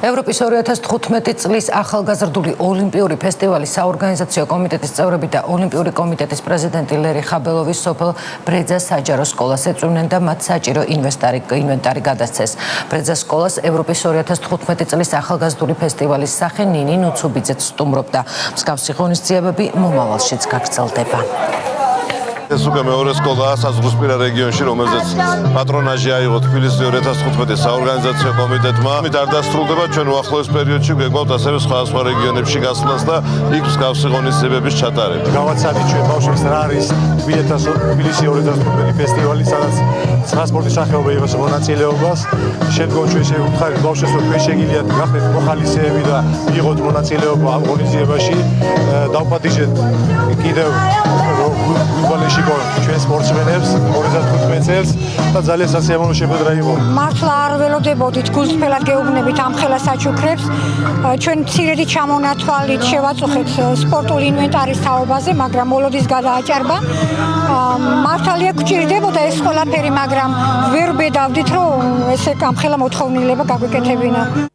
ევროპის 2015 წლის ახალგაზრდული ოლიმპიური ფესტივალის საორგანიზაციო კომიტეტის წევრები და ოლიმპიური კომიტეტის პრეზიდენტი ლერი ხაბელოვი სოფელ ბრეძას საჯარო სკოლას ეწვივნენ და მათ საჭირო ინვენტარი გადასცეს. ბრეძას სკოლას ევროპის 2015 წლის ახალგაზრდული ფესტივალის სახე ნინი ნუცუბიძეც სტუმრობდა. მსგავსი ღონისძიებები მომავალშიც გაგრძელდება. ეს უკვე მეორე სკოლაა საზღვრისპირა რეგიონში, რომელზეც პატრონაჟი აიღო თბილისის 2015 საორგანიზაციო კომიტეტმა. არ დასრულდება ჩვენ უახლოეს პერიოდში გვეგვავთ ასევე სხვადასხვა რეგიონებში გასვლას და იქ მსგავსი ღონისძიებების ჩატარება. გავაცადეთ ჩვენ ბავშვებს რა არის თბილისი 2015 ფესტივალი, სადაც ტრანსპორტის სახეობა იღებს მონაწილეობას. შემდგომ ჩვენ შევუთხარით ბავშვებს, რომ ჩვენ შეგიძლიათ გახდეთ მოხალისეები და მიიღოთ მონაწილეობა ამ ღონისძიებაში. დავპატიჟეთ კიდევ გუბალეში ჩვენ სპორტსმენებს 2015 წელს და ძალიან სასიამოვნო შეხვედრა იყო. მართლა არ ველოდებოდით გულწრფელად გეუბნებით ამ ხელასაჩუქრებს. ჩვენ მცირედი ჩამონათვალით შევაწუხეთ სპორტული ინვენტარის თაობაზე, მაგრამ მოლოდის გადააჭარბა. მართალია გვჭირდებოდა ეს ყველაფერი, მაგრამ ვერ ვბედავდით, რომ ესე ამ ხელა მოთხოვნილება გაგვეკეთებინა.